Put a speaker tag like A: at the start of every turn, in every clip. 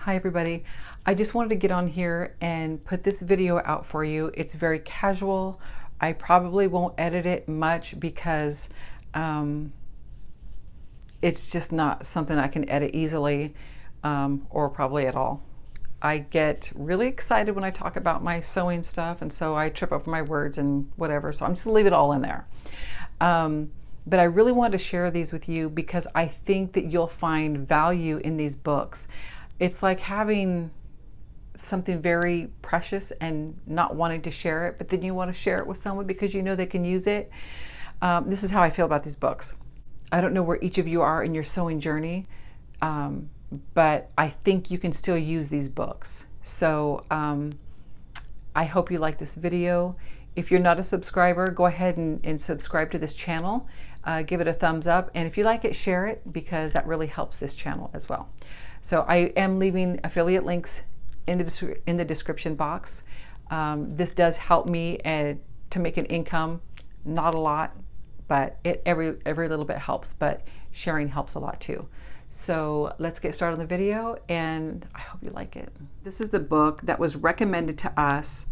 A: Hi everybody. I just wanted to get on here and put this video out for you. It's very casual. I probably won't edit it much because it's just not something I can edit easily or probably at all. I get really excited when I talk about my sewing stuff, and so I trip over my words and whatever, so I'm just gonna leave it all in there. But I really wanted to share these with you because I think that you'll find value in these books. It's like having something very precious and not wanting to share it, but then you want to share it with someone because you know they can use it. This is how I feel about these books. I don't know where each of you are in your sewing journey, but I think you can still use these books. So I hope you like this video. If you're not a subscriber, go ahead and subscribe to this channel. Give it a thumbs up, and if you like it, share it, because that really helps this channel as well. So I am leaving affiliate links in the description box. This does help me to make an income. Not a lot, but every little bit helps, but sharing helps a lot too. So let's get started on the video, and I hope you like it. This is the book that was recommended to us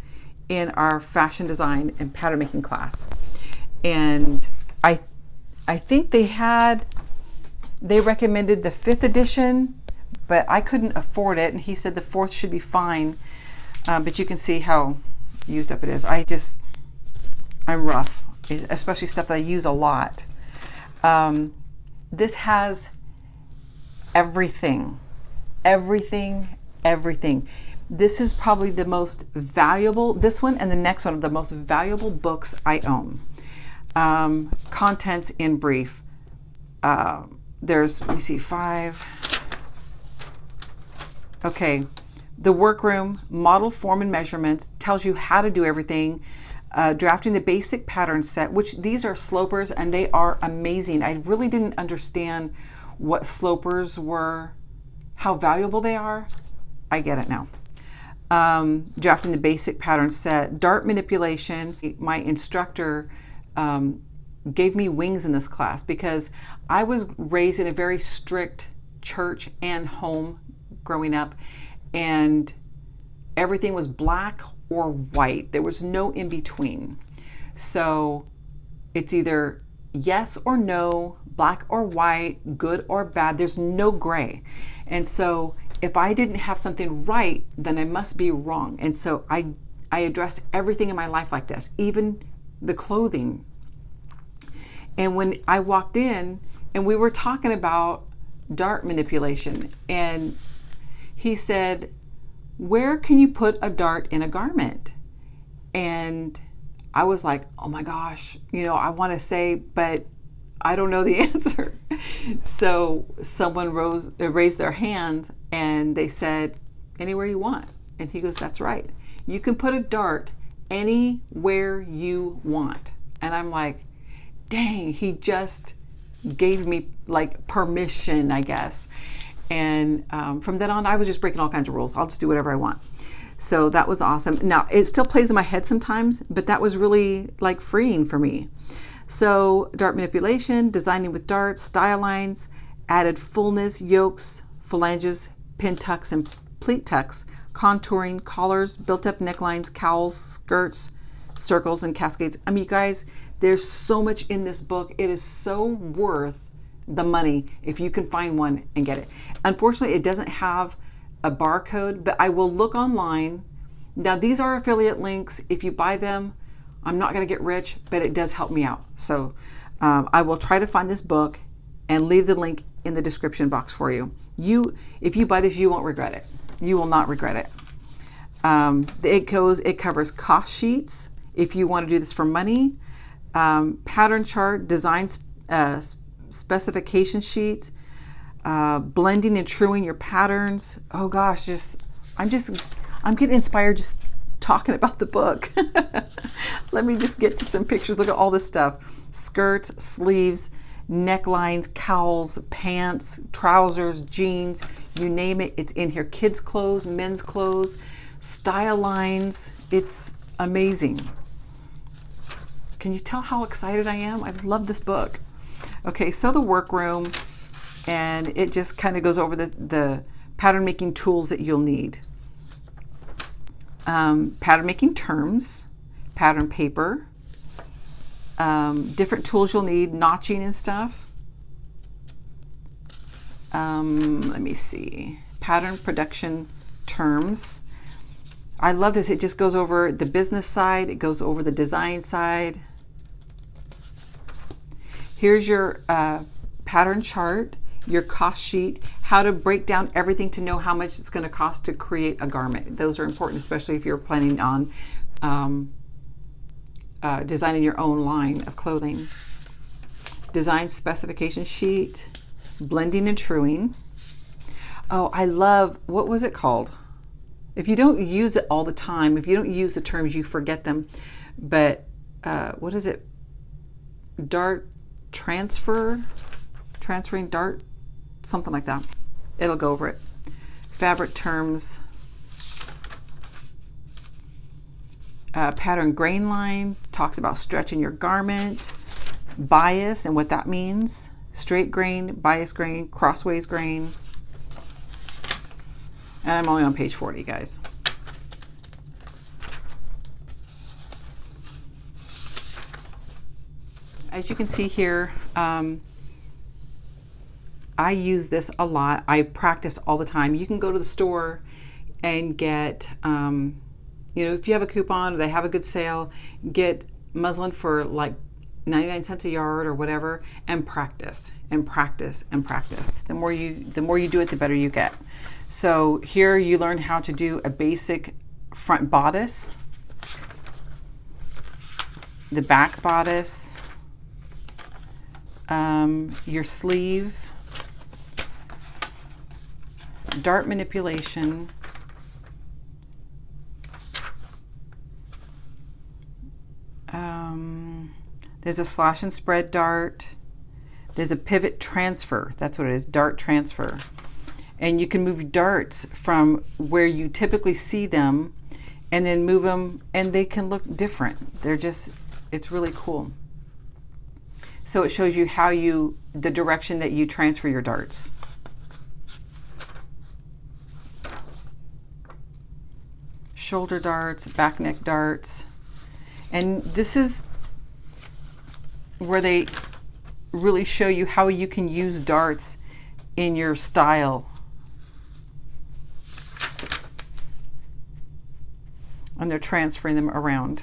A: in our fashion design and pattern making class. And I think they recommended the 5th edition, but I couldn't afford it, and he said the 4th should be fine. But you can see how used up it is. I'm rough, especially stuff that I use a lot. This has everything. This is probably the most valuable, this one and the next one are the most valuable books I own. Contents in brief. There's, let me see, 5. Okay. The workroom, model, form, and measurements, tells you how to do everything. Drafting the basic pattern set, which these are slopers, and they are amazing. I really didn't understand what slopers were, how valuable they are. I get it now. Drafting the basic pattern set, dart manipulation. My instructor gave me wings in this class because I was raised in a very strict church and home growing up, and everything was black or white. There was no in between. So it's either yes or no, black or white, good or bad. There's no gray. And so if I didn't have something right, then I must be wrong. And so I addressed everything in my life like this, even the clothing. And when I walked in and we were talking about dart manipulation, and he said, where can you put a dart in a garment? And I was like, oh my gosh, I want to say, but I don't know the answer. So someone raised their hands and they said, anywhere you want. And he goes, that's right. You can put a dart anywhere you want. And I'm like, dang, he just gave me like permission, I guess. And from then on, I was just breaking all kinds of rules. I'll just do whatever I want. So that was awesome. Now, it still plays in my head sometimes, but that was really like freeing for me. So dart manipulation, designing with darts, style lines, added fullness, yokes, phalanges, pin tucks and pleat tucks, contouring, collars, built-up necklines, cowls, skirts, circles, and cascades. I mean, you guys, there's so much in this book. It is so worth the money if you can find one and get it. Unfortunately, it doesn't have a barcode, but I will look online. Now, these are affiliate links. If you buy them, I'm not going to get rich, but it does help me out. So I will try to find this book and leave the link in the description box for you. If you buy this, you won't regret it. You will not regret it. It covers cost sheets if you want to do this for money, pattern chart, design specification sheets, blending and truing your patterns. Oh gosh, I'm getting inspired just talking about the book. Let me just get to some pictures. Look at all this stuff. Skirts, sleeves, necklines, cowls, pants, trousers, jeans, you name it, it's in here. Kids' clothes, men's clothes, style lines. It's amazing. Can you tell how excited I am? I love this book. Okay, so the workroom, and it just kind of goes over the pattern making tools that you'll need. Pattern making terms, pattern paper, different tools you'll need, notching and stuff. Let me see, pattern production terms. I love this. It just goes over the business side. It goes over the design side. Here's your pattern chart, your cost sheet, how to break down everything to know how much it's going to cost to create a garment. Those are important, especially if you're planning on designing your own line of clothing. Design specification sheet, blending and truing. Oh, I love, what was it called? If you don't use it all the time, if you don't use the terms, you forget them. But what is it? Dart transfer, transferring dart, something like that. It'll go over it. Fabric terms, pattern grain line, talks about stretching your garment, bias and what that means, straight grain, bias grain, crossways grain. And I'm only on page 40, guys. As you can see here, I use this a lot. I practice all the time. You can go to the store and get, if you have a coupon or they have a good sale, get muslin for like 99 cents a yard or whatever, and practice and practice and practice. The more you do it, the better you get. So here you learn how to do a basic front bodice, the back bodice, your sleeve, dart manipulation, there's a slash and spread dart, there's a pivot transfer, that's what it is, dart transfer. And you can move darts from where you typically see them and then move them, and they can look different. It's really cool. So it shows you the direction that you transfer your darts. Shoulder darts, back neck darts. And this is where they really show you how you can use darts in your style. And they're transferring them around.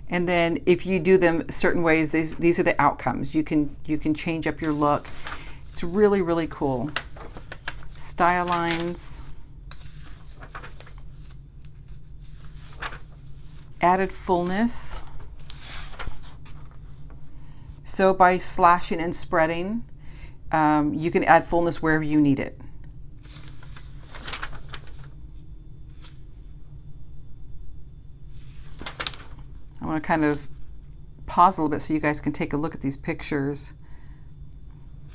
A: And then if you do them certain ways, these are the outcomes. You can change up your look. It's really, really cool. Style lines. Added fullness. So by slashing and spreading, you can add fullness wherever you need it. I want to kind of pause a little bit so you guys can take a look at these pictures.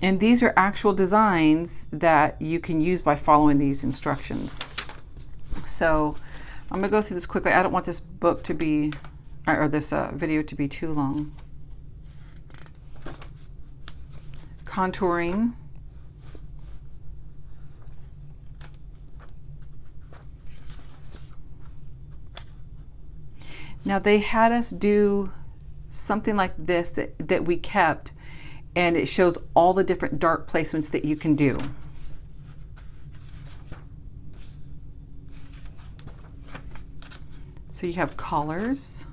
A: And these are actual designs that you can use by following these instructions. So I'm going to go through this quickly. I don't want this book to be, or this video to be too long. Contouring. Now they had us do something like this that we kept, and it shows all the different dart placements that you can do. So you have collars.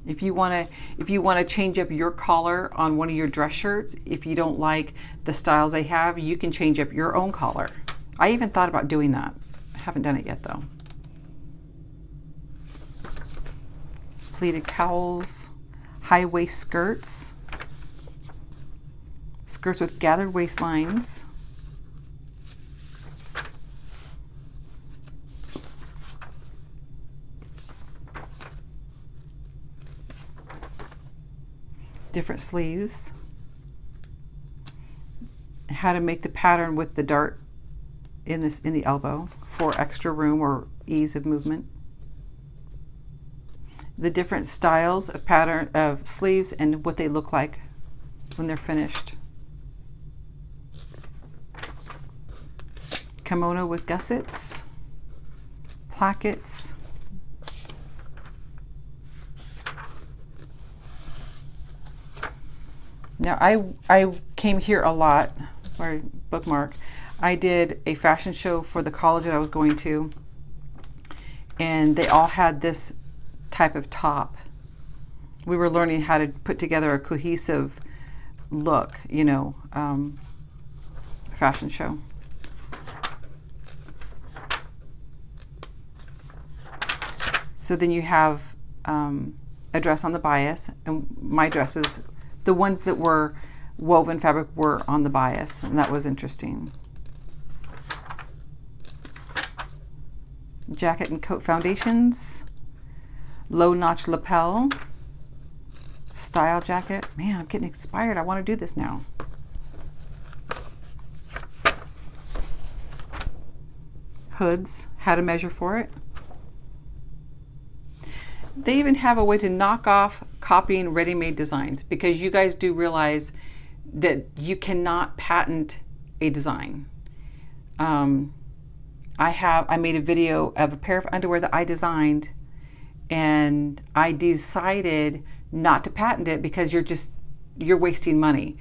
A: If you want to change up your collar on one of your dress shirts, if you don't like the styles they have, you can change up your own collar. I even thought about doing that. I haven't done it yet though. Pleated cowls, high waist skirts, skirts with gathered waistlines, different sleeves, how to make the pattern with the dart in the elbow for extra room or ease of movement. the different styles of pattern of sleeves and what they look like when they're finished. Kimono with gussets, plackets, now I came here a lot, or bookmark. I did a fashion show for the college that I was going to, and they all had this type of top. We were learning how to put together a cohesive look, you know, fashion show. So then you have a dress on the bias, and my dresses, the ones that were woven fabric, were on the bias, and that was interesting. Jacket and coat foundations, low notch lapel, style jacket. Man, I'm getting inspired. I want to do this now. Hoods, how to measure for it. They even have a way to knock off copying ready-made designs, because you guys do realize that you cannot patent a design. I made a video of a pair of underwear that I designed, and I decided not to patent it because you're wasting money.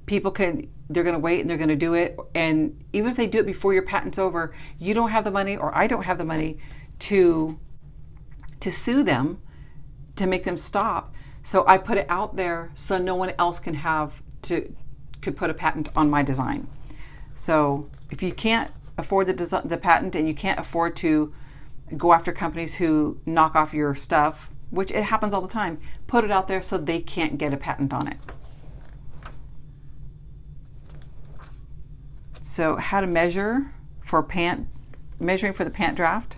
A: They're going to wait and they're going to do it, and even if they do it before your patent's over, you don't have the money, or I don't have the money to sue them, to make them stop. So I put it out there so no one else could put a patent on my design. So if you can't afford the patent, and you can't afford to go after companies who knock off your stuff, which it happens all the time, put it out there so they can't get a patent on it. So how to measure for measuring for the pant draft.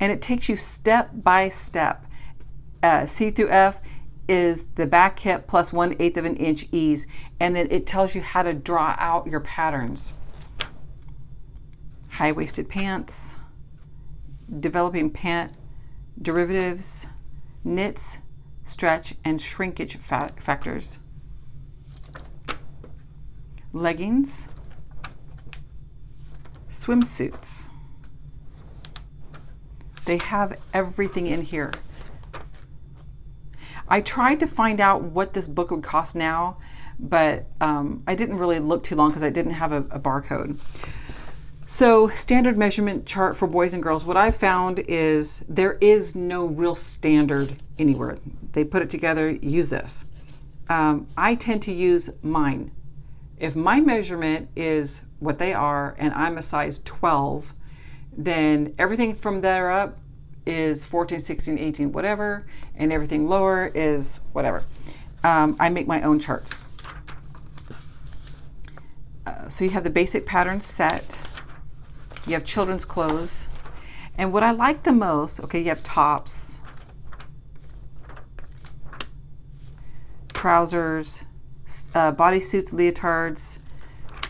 A: And it takes you step by step. C through F is the back hip plus 1/8 of an inch ease. And then it tells you how to draw out your patterns. High-waisted pants, developing pant derivatives, knits, stretch, and shrinkage factors. Leggings, swimsuits. They have everything in here. I tried to find out what this book would cost now, but I didn't really look too long because I didn't have a barcode. So standard measurement chart for boys and girls. What I found is there is no real standard anywhere. They put it together, use this. I tend to use mine. If my measurement is what they are and I'm a size 12, then everything from there up is 14, 16, 18, whatever, and everything lower is whatever. I make my own charts. So you have the basic pattern set. You have children's clothes. And what I like the most, okay, you have tops, trousers, bodysuits, leotards,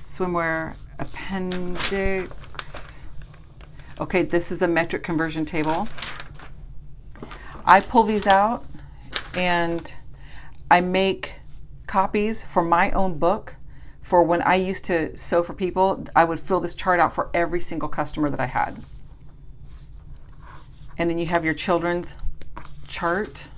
A: swimwear, appendix. Okay, this is the metric conversion table. I pull these out and I make copies for my own book. For when I used to sew for people, I would fill this chart out for every single customer that I had. And then you have your children's chart,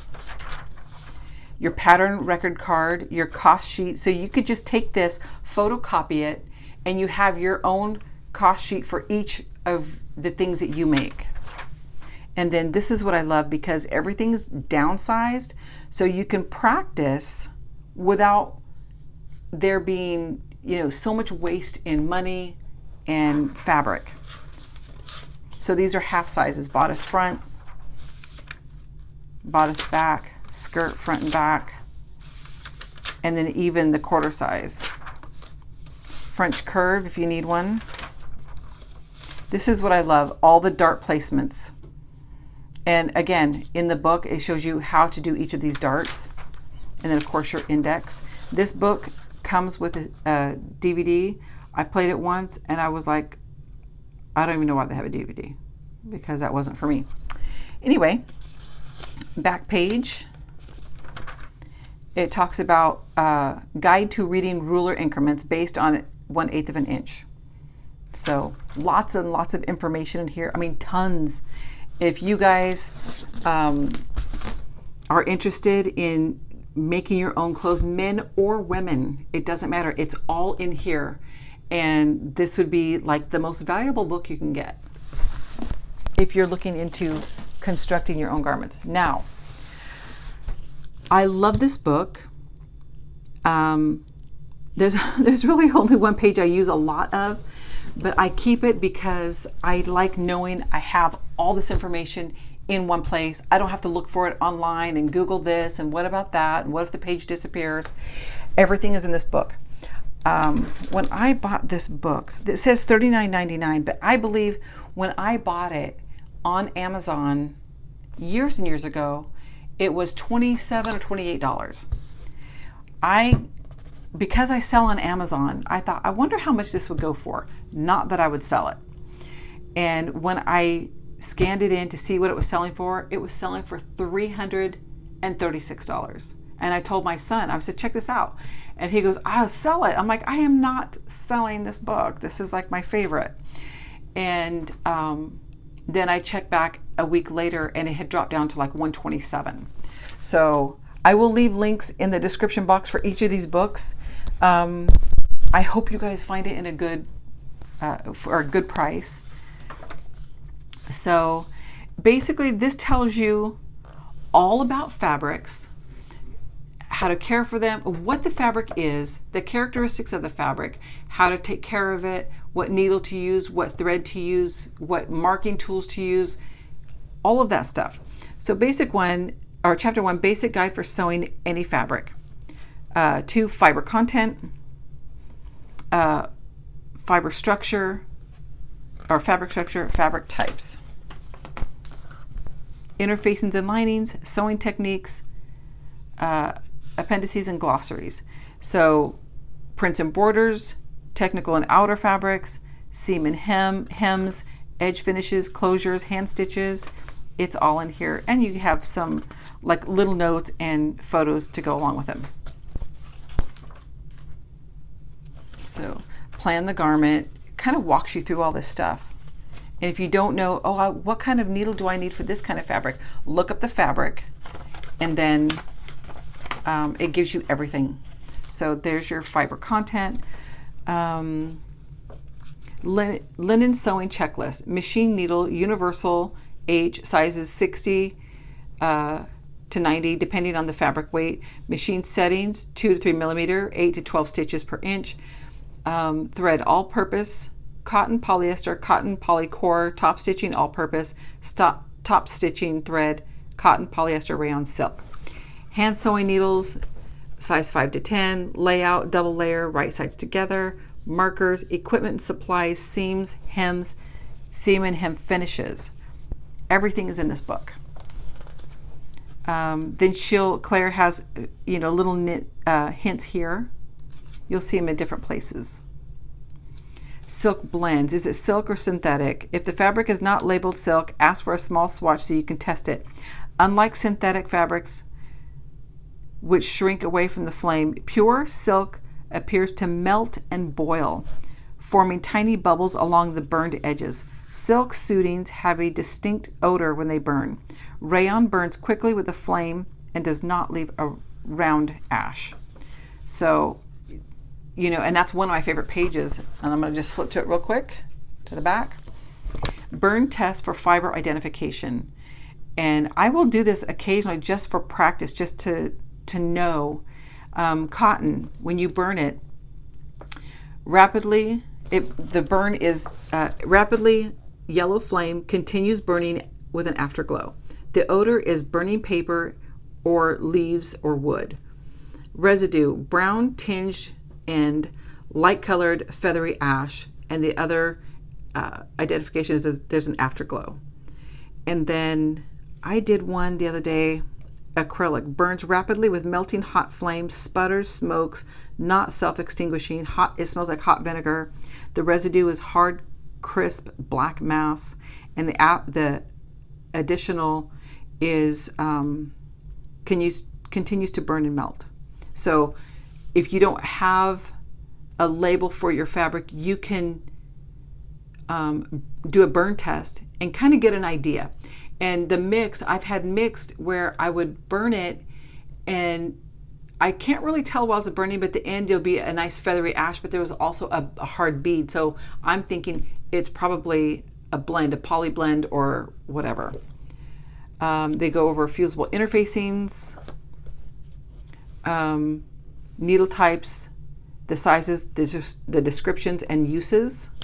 A: your pattern record card, your cost sheet. So you could just take this, photocopy it, and you have your own cost sheet for each of the things that you make. And then this is what I love, because everything's downsized, so you can practice without there being, so much waste in money and fabric. So these are half sizes: bodice front, bodice back, skirt front and back, and then even the quarter size. French curve if you need one. This is what I love, all the dart placements. And again, in the book, it shows you how to do each of these darts. And then of course your index. This book comes with a DVD. I played it once and I was like, I don't even know why they have a DVD. because that wasn't for me. Anyway, back page. It talks about guide to reading ruler increments based on 1/8 of an inch. So lots and lots of information in here. I mean, tons. If you guys are interested in making your own clothes, men or women, it doesn't matter. It's all in here. And this would be like the most valuable book you can get if you're looking into constructing your own garments. Now, I love this book. There's really only one page I use a lot of, but I keep it because I like knowing I have all this information in one place. I don't have to look for it online and Google this and what about that and what if the page disappears. Everything is in this book. When I bought this book, it says $39.99, but I believe when I bought it on Amazon years and years ago, it was $27 or $28. Because I sell on Amazon, I thought, I wonder how much this would go for. Not that I would sell it. And when I scanned it in to see what it was selling for, it was selling for $336. And I told my son, I said, check this out. And he goes, I'll sell it. I'm like, I am not selling this book. This is like my favorite. And then I checked back a week later and it had dropped down to like $127. So I will leave links in the description box for each of these books. I hope you guys find it in a good, for a good price. So basically this tells you all about fabrics, how to care for them, what the fabric is, the characteristics of the fabric, how to take care of it, what needle to use, what thread to use, what marking tools to use, all of that stuff. So chapter 1, basic guide for sewing any fabric. 2, fiber content, fiber structure, or fabric structure, fabric types, inner facings and linings, sewing techniques, appendices and glossaries. So prints and borders, technical and outer fabrics, seam and hems, edge finishes, closures, hand stitches. It's all in here. And you have some like little notes and photos to go along with them. So plan the garment, kind of walks you through all this stuff. And if you don't know, what kind of needle do I need for this kind of fabric? Look up the fabric and then it gives you everything. So there's your fiber content. Linen sewing checklist, machine needle, universal age, sizes 60 to 90, depending on the fabric weight. Machine settings, 2 to 3 millimeter, 8 to 12 stitches per inch. Thread all-purpose, cotton, polyester, cotton, polycore, top stitching, all-purpose, top stitching thread, cotton, polyester, rayon, silk. Hand sewing needles, size 5 to 10, layout, double layer, right sides together, markers, equipment and supplies, seams, hems, seam and hem finishes. Everything is in this book. Then Claire has, little hints here. You'll see them in different places. Silk blends. Is it silk or synthetic? If the fabric is not labeled silk, ask for a small swatch so you can test it. Unlike synthetic fabrics, which shrink away from the flame, pure silk appears to melt and boil, forming tiny bubbles along the burned edges. Silk suitings have a distinct odor when they burn. Rayon burns quickly with the flame and does not leave a round ash. So, and that's one of my favorite pages. And I'm going to just flip to it real quick, to the back. Burn test for fiber identification. And I will do this occasionally just for practice, just to know. Cotton, when you burn it, the burn is rapidly yellow flame, continues burning with an afterglow. The odor is burning paper or leaves or wood. Residue, brown tinged and light colored feathery ash, and the other identification is there's an afterglow. And then I did one the other day, acrylic, burns rapidly with melting hot flames, sputters, smokes, not self-extinguishing, it smells like hot vinegar. The residue is hard, crisp, black mass, and the additional is continues to burn and melt. So if you don't have a label for your fabric, you can do a burn test and kind of get an idea. And the mix, I've had mixed where I would burn it and I can't really tell while it's burning, but at the end there'll be a nice feathery ash, but there was also a hard bead. So I'm thinking it's probably a blend, a poly blend or whatever. They go over fusible interfacings, needle types, the sizes, the descriptions and uses,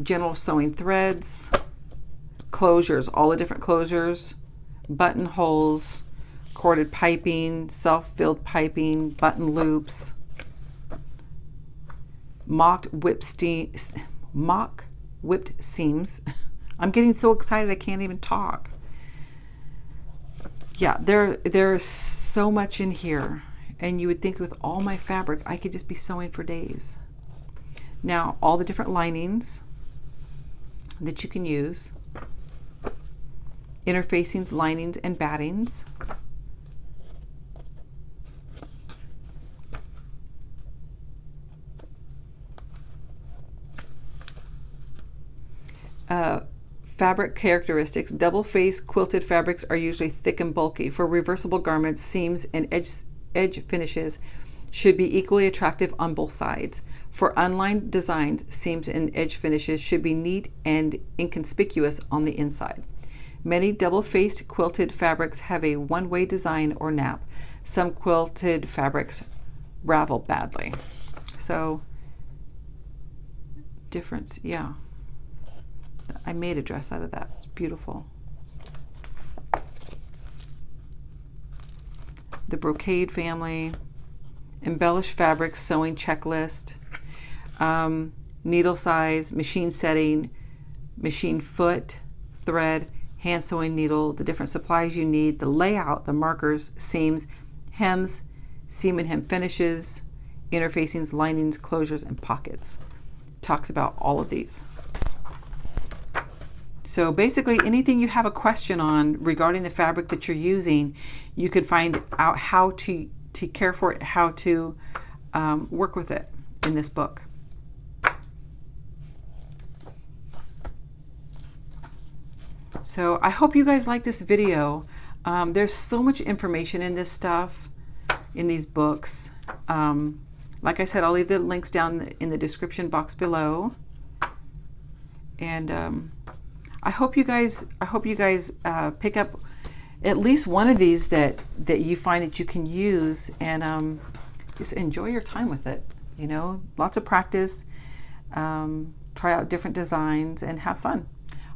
A: general sewing threads, closures, all the different closures, buttonholes, corded piping, self-filled piping, button loops, mock whipped seams. I'm getting so excited I can't even talk. Yeah, there's so much in here, and you would think with all my fabric I could just be sewing for days. Now, all the different linings that you can use, interfacings, linings, and battings. Fabric characteristics. Double-faced quilted fabrics are usually thick and bulky. For reversible garments, seams and edge finishes should be equally attractive on both sides. For unlined designs, seams and edge finishes should be neat and inconspicuous on the inside. Many double-faced quilted fabrics have a one-way design or nap. Some quilted fabrics ravel badly. So, difference, yeah. I made a dress out of that. It's beautiful. The brocade family, embellished fabrics, sewing checklist, needle size, machine setting, machine foot, thread, hand sewing needle, the different supplies you need, the layout, the markers, seams, hems, seam and hem finishes, interfacings, linings, closures, and pockets. Talks about all of these. So basically anything you have a question on regarding the fabric that you're using, you could find out how to care for it, how to work with it in this book. So I hope you guys like this video. There's so much information in this stuff, in these books. Like I said, I'll leave the links down in the description box below. And I hope you guys pick up at least one of these that you find that you can use, and just enjoy your time with it. You know, lots of practice, try out different designs, and have fun.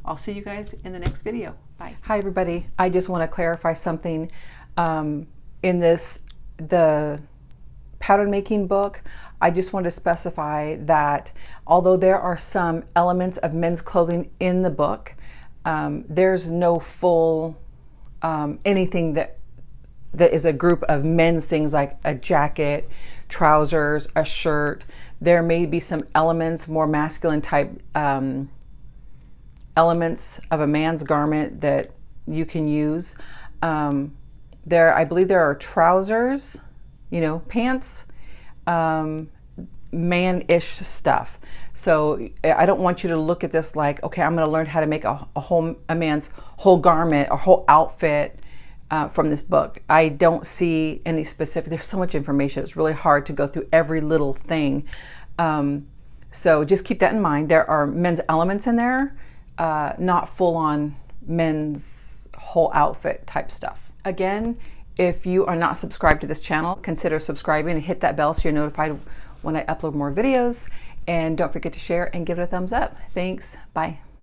A: I'll see you guys in the next video. Bye. Hi everybody. I just want to clarify something. In the pattern making book, I just want to specify that although there are some elements of men's clothing in the book, there's no full anything that is a group of men's things like a jacket, trousers, a shirt. There may be some elements, more masculine type elements of a man's garment that you can use. I believe there are trousers, you know, pants, man-ish stuff. So I don't want you to look at this like, okay, I'm going to learn how to make a man's whole garment or whole outfit from this book. I don't see any specific. There's so much information. It's really hard to go through every little thing. So just keep that in mind. There are men's elements in there, not full-on men's whole outfit type stuff. Again, if you are not subscribed to this channel, consider subscribing and hit that bell so you're notified when I upload more videos. And don't forget to share and give it a thumbs up. Thanks. Bye.